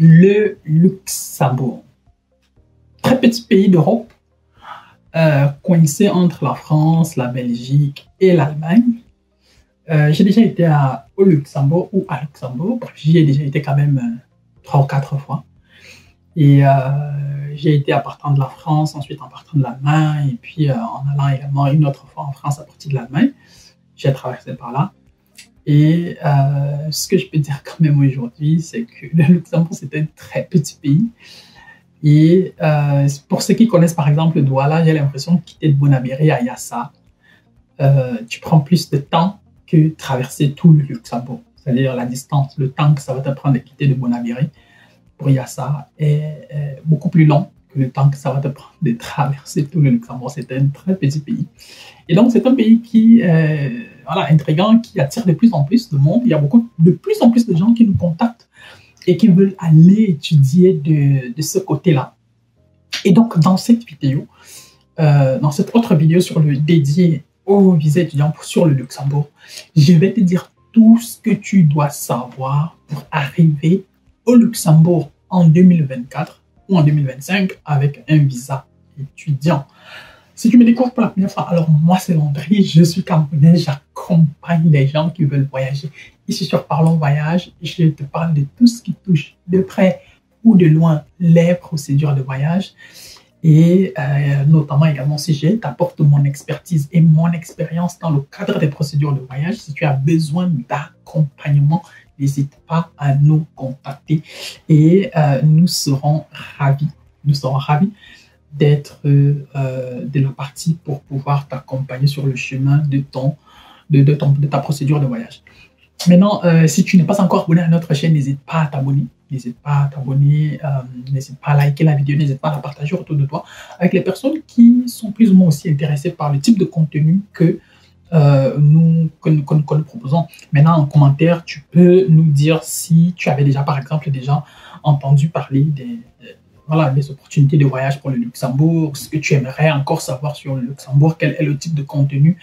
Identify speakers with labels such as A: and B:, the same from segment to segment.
A: Le Luxembourg, très petit pays d'Europe, coincé entre la France, la Belgique et l'Allemagne. J'ai déjà été au Luxembourg ou à Luxembourg. J'y ai déjà été quand même 3 ou 4 fois. Et j'ai été en partant de la France, ensuite en partant de l'Allemagne, et puis en allant également une autre fois en France à partir de l'Allemagne. J'ai traversé par là. Et ce que je peux dire quand même aujourd'hui, c'est que le Luxembourg, c'est un très petit pays. Et pour ceux qui connaissent par exemple Douala, j'ai l'impression de quitter de Bonabéry à Yassa. Tu prends plus de temps que traverser tout le Luxembourg. C'est-à-dire la distance, le temps que ça va te prendre de quitter de Bonabéry pour Yassa est beaucoup plus long que le temps que ça va te prendre de traverser tout le Luxembourg. C'est un très petit pays. Et donc, c'est un pays qui est intriguant, qui attire de plus en plus de monde. Il y a de plus en plus de gens qui nous contactent et qui veulent aller étudier de ce côté-là. Et donc, dans cette vidéo, dans cette autre vidéo dédiée aux visas étudiants sur le Luxembourg, je vais te dire tout ce que tu dois savoir pour arriver au Luxembourg en 2024 ou en 2025 avec un visa étudiant. Si tu me découvres pour la première fois, alors moi c'est Landry, je suis camerounais, j'accompagne les gens qui veulent voyager. Ici sur Parlons Voyage, je te parle de tout ce qui touche de près ou de loin les procédures de voyage et notamment également si je t'apporte mon expertise et mon expérience dans le cadre des procédures de voyage. Si tu as besoin d'accompagnement, n'hésite pas à nous contacter et nous serons ravis d'être de la partie pour pouvoir t'accompagner sur le chemin de ta procédure de voyage. Maintenant, si tu n'es pas encore abonné à notre chaîne, n'hésite pas à t'abonner. N'hésite pas à t'abonner, n'hésite pas à liker la vidéo, n'hésite pas à la partager autour de toi avec les personnes qui sont plus ou moins aussi intéressées par le type de contenu que nous proposons. Maintenant, en commentaire, tu peux nous dire si tu avais déjà, par exemple, entendu parler des opportunités de voyage pour le Luxembourg, ce que tu aimerais encore savoir sur le Luxembourg, quel est le type de contenu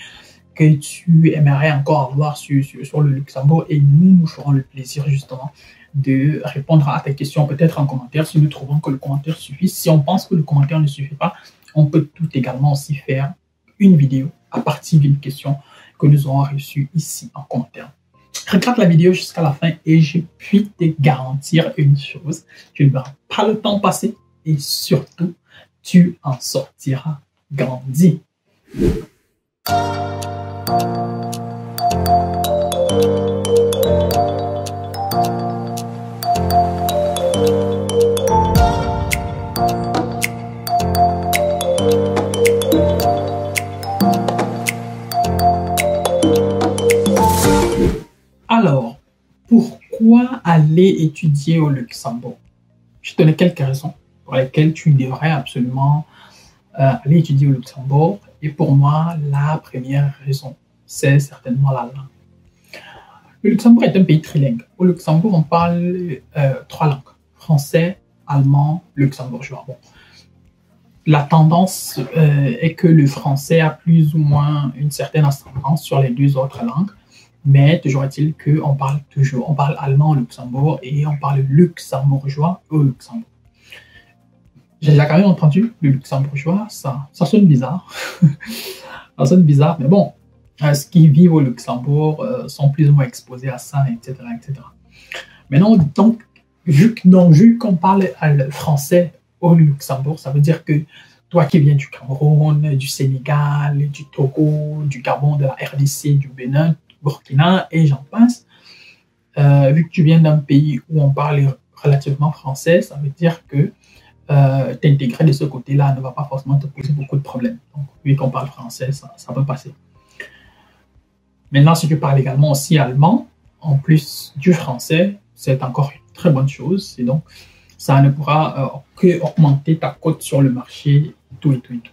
A: que tu aimerais encore avoir sur le Luxembourg, et nous ferons le plaisir justement de répondre à tes questions, peut-être en commentaire, si nous trouvons que le commentaire suffit. Si on pense que le commentaire ne suffit pas, on peut tout également aussi faire une vidéo à partir d'une question que nous aurons reçue ici en commentaire. Regarde la vidéo jusqu'à la fin et je puis te garantir une chose, tu ne verras pas le temps passer et surtout, tu en sortiras grandi. Alors, pourquoi aller étudier au Luxembourg? Je te donne quelques raisons pour lesquelles tu devrais absolument aller étudier au Luxembourg. Et pour moi, la première raison, c'est certainement la langue. Le Luxembourg est un pays trilingue. Au Luxembourg, on parle 3 langues. Français, allemand, luxembourgeois. Bon. La tendance est que le français a plus ou moins une certaine ascendance sur les 2 autres langues. Mais toujours est-il qu'on parle allemand au Luxembourg et on parle luxembourgeois au Luxembourg. J'ai déjà quand même entendu le luxembourgeois, ça sonne bizarre. Ça sonne bizarre, mais bon, ceux qui vivent au Luxembourg sont plus ou moins exposés à ça, etc. etc. Maintenant, donc, vu qu'on parle le français au Luxembourg, ça veut dire que toi qui viens du Cameroun, du Sénégal, du Togo, du Gabon, de la RDC, du Bénin, Burkina et j'en passe, vu que tu viens d'un pays où on parle relativement français, ça veut dire que t'intégrer de ce côté-là ne va pas forcément te poser beaucoup de problèmes. Donc, vu qu'on parle français, ça peut passer. Maintenant, si tu parles également aussi allemand, en plus du français, c'est encore une très bonne chose. Et donc, ça ne pourra que augmenter ta cote sur le marché, tout et tout et tout.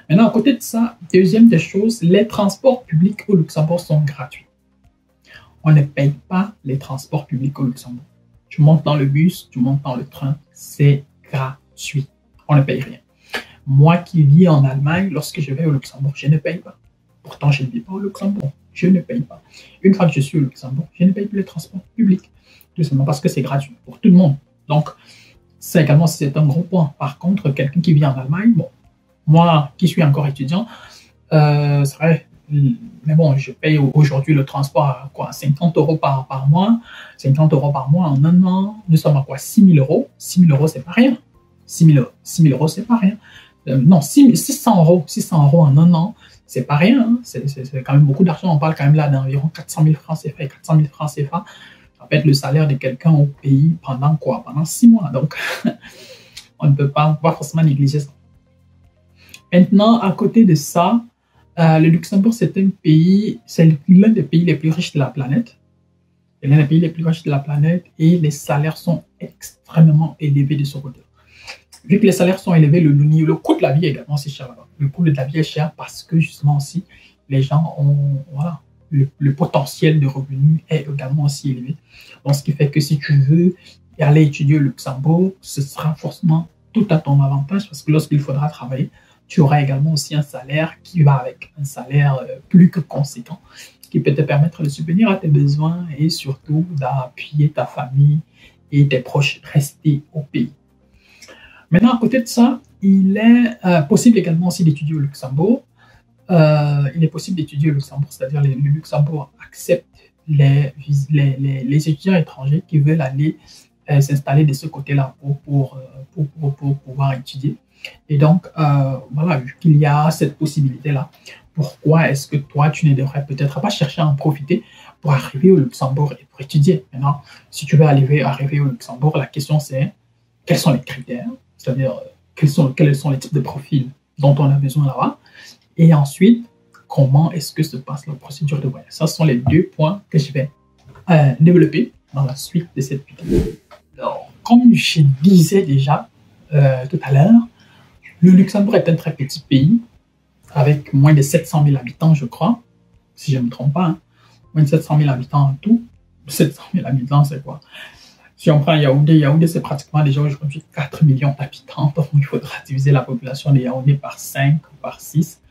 A: Maintenant, à côté de ça, deuxième des choses, les transports publics au Luxembourg sont gratuits. On ne paye pas les transports publics au Luxembourg. Tu montes dans le bus, tu montes dans le train, c'est gratuit. On ne paye rien. Moi qui vis en Allemagne, lorsque je vais au Luxembourg, je ne paye pas. Pourtant, je ne vis pas au Luxembourg. Je ne paye pas. Une fois que je suis au Luxembourg, je ne paye plus les transports publics. Tout simplement parce que c'est gratuit pour tout le monde. Donc, ça également, c'est un gros point. Par contre, quelqu'un qui vit en Allemagne, bon, moi qui suis encore étudiant, c'est vrai, mais bon, je paye aujourd'hui le transport à quoi, 50 euros par mois. 50 euros par mois en un an, nous sommes à quoi, 6 000 euros. 6 000 euros, c'est pas rien. 6 000 euros, c'est pas rien. Non, 600 euros. 600 euros en un an, c'est pas rien. Hein. C'est quand même beaucoup d'argent. On parle quand même là d'environ 400 000 francs CFA. Et 400 000 francs CFA, ça peut être le salaire de quelqu'un au pays pendant quoi? Pendant 6 mois. Donc, on ne peut pas forcément négliger ça. Maintenant, à côté de ça, le Luxembourg, c'est un pays, c'est l'un des pays les plus riches de la planète. C'est l'un des pays les plus riches de la planète et les salaires sont extrêmement élevés de ce côté. Vu que les salaires sont élevés, le coût de la vie est également aussi cher là-bas. Le coût de la vie est cher parce que justement aussi, les gens ont, voilà, le potentiel de revenus est également aussi élevé. Donc, ce qui fait que si tu veux aller étudier au Luxembourg, ce sera forcément tout à ton avantage parce que lorsqu'il faudra travailler, tu auras également aussi un salaire qui va avec, un salaire plus que conséquent, qui peut te permettre de subvenir à tes besoins et surtout d'appuyer ta famille et tes proches restés au pays. Maintenant, à côté de ça, il est possible également aussi d'étudier au Luxembourg. Il est possible d'étudier au Luxembourg, c'est-à-dire le Luxembourg accepte les étudiants étrangers qui veulent aller s'installer de ce côté-là pour pouvoir étudier. Et donc, voilà, vu qu'il y a cette possibilité-là, pourquoi est-ce que toi, tu ne devrais peut-être pas chercher à en profiter pour arriver au Luxembourg et pour étudier? Maintenant, si tu veux arriver au Luxembourg, la question c'est quels sont les critères, c'est-à-dire quels sont les types de profils dont on a besoin là-bas, et ensuite, comment est-ce que se passe la procédure de voyage. Ça, ce sont les deux points que je vais développer dans la suite de cette vidéo. Alors, comme je disais déjà tout à l'heure, le Luxembourg est un très petit pays avec moins de 700 000 habitants, je crois, si je ne me trompe pas. Hein. Moins de 700 000 habitants en tout. 700 000 habitants, c'est quoi? Si on prend Yaoundé, c'est pratiquement déjà aujourd'hui 4 millions d'habitants. Donc, il faudra diviser la population de Yaoundé par 5 ou par 6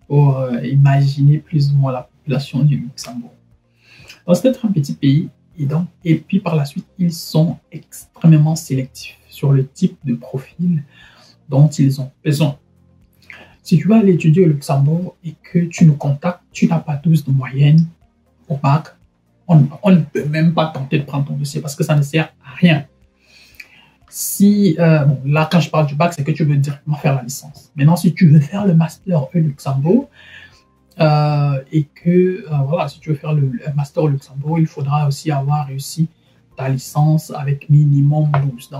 A: pour imaginer plus ou moins la population du Luxembourg. Donc, c'est un petit pays. Et puis, par la suite, ils sont extrêmement sélectifs sur le type de profil dont ils ont besoin. Si tu vas aller étudier au Luxembourg et que tu nous contactes, tu n'as pas 12 de moyenne au bac, on ne peut même pas tenter de prendre ton dossier parce que ça ne sert à rien. Si, bon, là, quand je parle du bac, c'est que tu veux directement faire la licence. Maintenant, si tu veux faire le master au Luxembourg, et que, voilà, si tu veux faire le master au Luxembourg, il faudra aussi avoir réussi ta licence avec minimum 12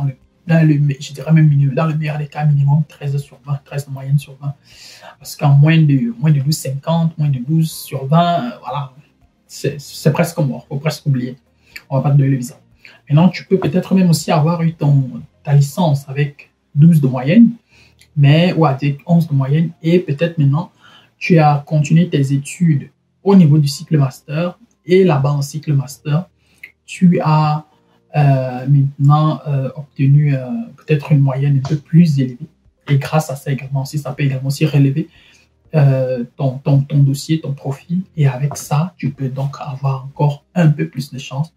A: je dirais même minimum, dans le meilleur des cas, minimum 13 sur 20, 13 de moyenne sur 20. Parce qu'en moins de 12,50, moins de 12 sur 20, voilà, c'est presque mort, il faut presque oublier. On va pas te donner le visa. Maintenant, tu peux peut-être même aussi avoir eu ta licence avec 12 de moyenne, ou avec 11 de moyenne, et peut-être maintenant, tu as continué tes études au niveau du cycle master, et là-bas en cycle master, tu as maintenant obtenu peut-être une moyenne un peu plus élevée. Et grâce à ça également, ça peut également aussi relever ton dossier, ton profil. Et avec ça, tu peux donc avoir encore un peu plus de chances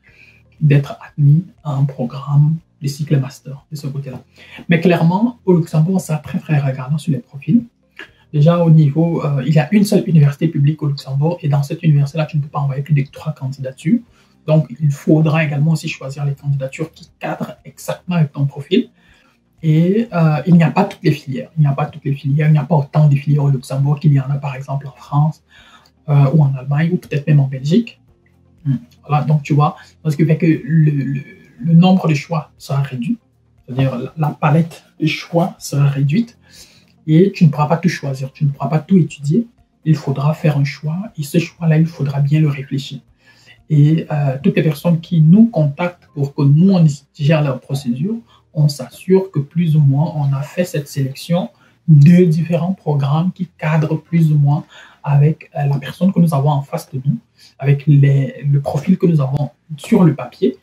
A: d'être admis à un programme de cycle master de ce côté-là. Mais clairement, au Luxembourg, c'est très très regardant sur les profils. Déjà au niveau, il y a une seule université publique au Luxembourg et dans cette université-là, tu ne peux pas envoyer plus de 3 candidatures. Donc, il faudra également aussi choisir les candidatures qui cadrent exactement avec ton profil. Et il n'y a pas toutes les filières. Il n'y a pas autant de filières au Luxembourg qu'il y en a par exemple en France ou en Allemagne ou peut-être même en Belgique. Voilà, donc tu vois, ce qui fait que le nombre de choix sera réduit. C'est-à-dire la palette de choix sera réduite et tu ne pourras pas tout choisir, tu ne pourras pas tout étudier. Il faudra faire un choix et ce choix-là, il faudra bien le réfléchir. Et toutes les personnes qui nous contactent pour que nous, on gère leur procédure, on s'assure que plus ou moins, on a fait cette sélection de différents programmes qui cadrent plus ou moins avec la personne que nous avons en face de nous, avec le profil que nous avons sur le papier,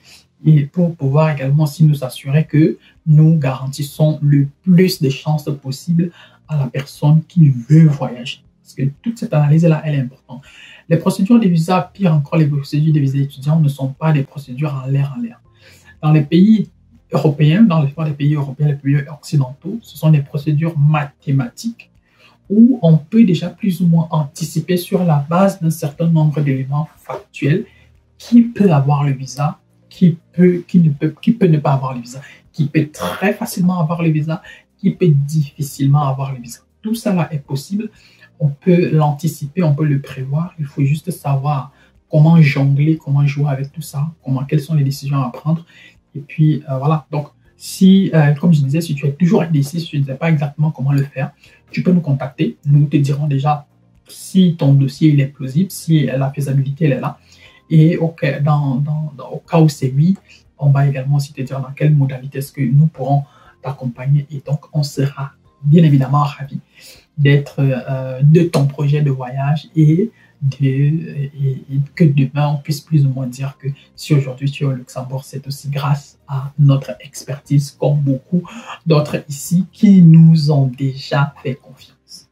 A: et pour pouvoir également aussi nous assurer que nous garantissons le plus de chances possibles à la personne qui veut voyager. Parce que toute cette analyse-là, elle est importante. Les procédures de visa, pire encore, les procédures de visa étudiants ne sont pas des procédures en l'air. Dans les pays européens, dans l'histoire des pays européens, les pays occidentaux, ce sont des procédures mathématiques où on peut déjà plus ou moins anticiper sur la base d'un certain nombre d'éléments factuels qui peut avoir le visa, qui peut ne pas avoir le visa, qui peut très facilement avoir le visa, qui peut difficilement avoir le visa. Tout cela est possible. On peut l'anticiper, on peut le prévoir. Il faut juste savoir comment jongler, comment jouer avec tout ça, quelles sont les décisions à prendre. Et puis, voilà. Donc, si, comme je disais, si tu es toujours indécis, si tu ne sais pas exactement comment le faire, tu peux nous contacter. Nous te dirons déjà si ton dossier il est plausible, si la faisabilité elle est là. Et au cas où c'est oui, on va également aussi te dire dans quelle modalité est-ce que nous pourrons t'accompagner. Et donc, on sera bien évidemment ravis d'être de ton projet de voyage et que demain, on puisse plus ou moins dire que si aujourd'hui tu es au Luxembourg, c'est aussi grâce à notre expertise, comme beaucoup d'autres ici qui nous ont déjà fait confiance.